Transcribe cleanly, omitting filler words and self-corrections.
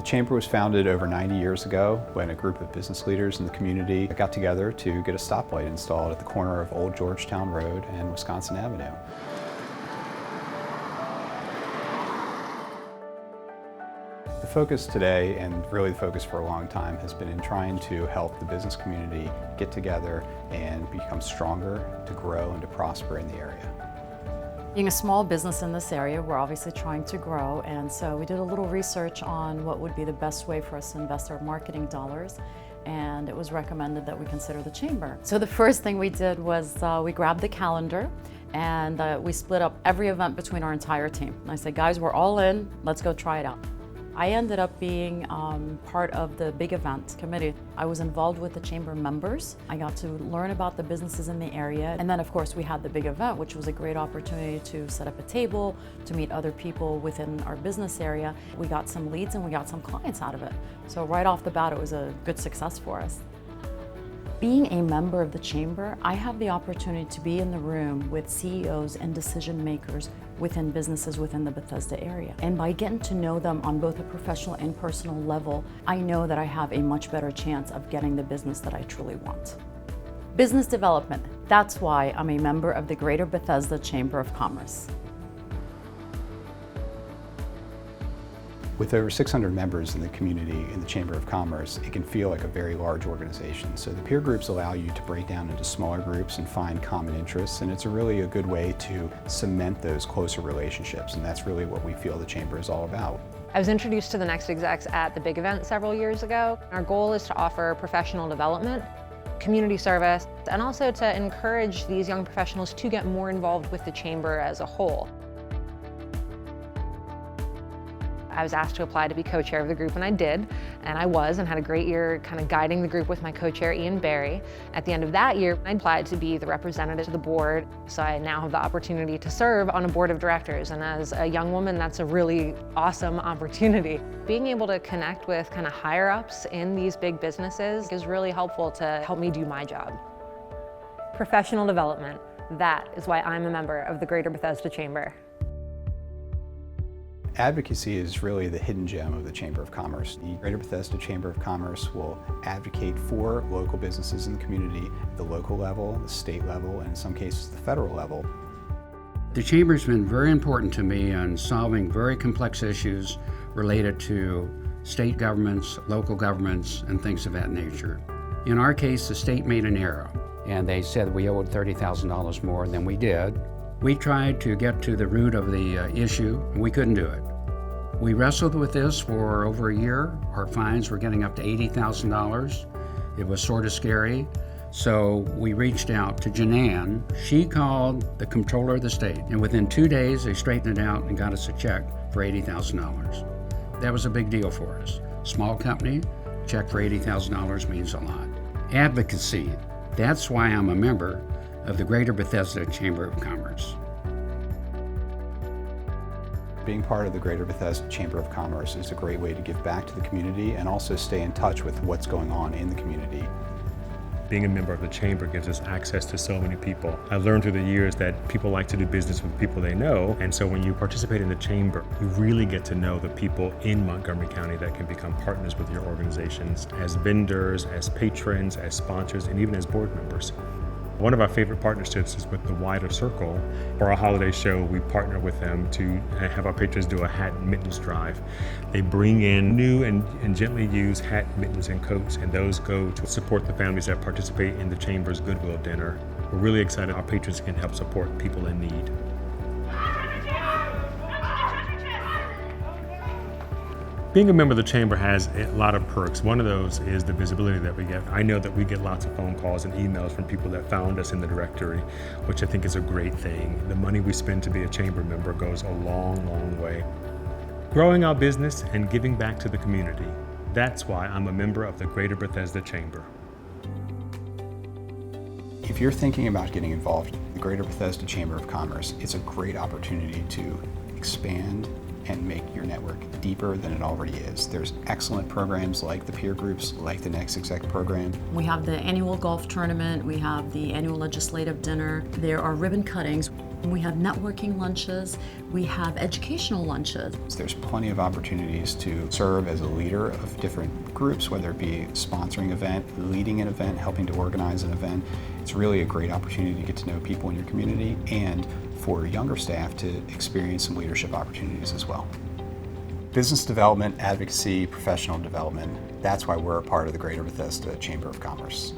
Chamber was founded over 90 years ago when a group of business leaders in the community got together to get a stoplight installed at the corner of Old Georgetown Road and Wisconsin Avenue. The focus today, and really the focus for a long time, has been in trying to help the business community get together and become stronger, to grow and to prosper in the area. Being a small business in this area, we're obviously trying to grow, and so we did a little research on what would be the best way for us to invest our marketing dollars, and it was recommended that we consider the Chamber. So the first thing we did was we grabbed the calendar and we split up every event between our entire team. And I said, guys, we're all in, let's go try it out. I ended up being part of the big event committee. I was involved with the Chamber members. I got to learn about the businesses in the area. And then of course we had the big event, which was a great opportunity to set up a table, to meet other people within our business area. We got some leads and we got some clients out of it. So right off the bat, it was a good success for us. Being a member of the Chamber, I have the opportunity to be in the room with CEOs and decision makers within businesses within the Bethesda area. And by getting to know them on both a professional and personal level, I know that I have a much better chance of getting the business that I truly want. Business development, that's why I'm a member of the Greater Bethesda Chamber of Commerce. With over 600 members in the community in the Chamber of Commerce, it can feel like a very large organization. So the peer groups allow you to break down into smaller groups and find common interests, and it's really a good way to cement those closer relationships, and that's really what we feel the Chamber is all about. I was introduced to the Next Execs at the big event several years ago. Our goal is to offer professional development, community service, and also to encourage these young professionals to get more involved with the Chamber as a whole. I was asked to apply to be co-chair of the group, and I did, and I was, and had a great year kind of guiding the group with my co-chair, Ian Barry. At the end of that year, I applied to be the representative to the board, so I now have the opportunity to serve on a board of directors, and as a young woman, that's a really awesome opportunity. Being able to connect with kind of higher-ups in these big businesses is really helpful to help me do my job. Professional development, that is why I'm a member of the Greater Bethesda Chamber. Advocacy is really the hidden gem of the Chamber of Commerce. The Greater Bethesda Chamber of Commerce will advocate for local businesses in the community at the local level, the state level, and in some cases the federal level. The Chamber's been very important to me on solving very complex issues related to state governments, local governments, and things of that nature. In our case, the state made an error, and they said we owed $30,000 more than we did. We tried to get to the root of the issue, and we couldn't do it. We wrestled with this for over a year. Our fines were getting up to $80,000. It was sort of scary. So we reached out to Janan. She called the comptroller of the state, and within 2 days they straightened it out and got us a check for $80,000. That was a big deal for us. Small company, check for $80,000 means a lot. Advocacy, that's why I'm a member of the Greater Bethesda Chamber of Commerce. Being part of the Greater Bethesda Chamber of Commerce is a great way to give back to the community and also stay in touch with what's going on in the community. Being a member of the Chamber gives us access to so many people. I've learned through the years that people like to do business with people they know, and so when you participate in the Chamber, you really get to know the people in Montgomery County that can become partners with your organizations as vendors, as patrons, as sponsors, and even as board members. One of our favorite partnerships is with the Wider Circle. For our holiday show, we partner with them to have our patrons do a hat and mittens drive. They bring in new and gently used hat, mittens, and coats, and those go to support the families that participate in the Chamber's Goodwill Dinner. We're really excited our patrons can help support people in need. Being a member of the Chamber has a lot of perks. One of those is the visibility that we get. I know that we get lots of phone calls and emails from people that found us in the directory, which I think is a great thing. The money we spend to be a Chamber member goes a long, long way. Growing our business and giving back to the community. That's why I'm a member of the Greater Bethesda Chamber. If you're thinking about getting involved in the Greater Bethesda Chamber of Commerce, it's a great opportunity to expand and make your network deeper than it already is. There's excellent programs like the peer groups, like the Next Exec program. We have the annual golf tournament, we have the annual legislative dinner, there are ribbon cuttings. We have networking lunches, we have educational lunches. There's plenty of opportunities to serve as a leader of different groups, whether it be sponsoring an event, leading an event, helping to organize an event. It's really a great opportunity to get to know people in your community and for younger staff to experience some leadership opportunities as well. Business development, advocacy, professional development, that's why we're a part of the Greater Bethesda Chamber of Commerce.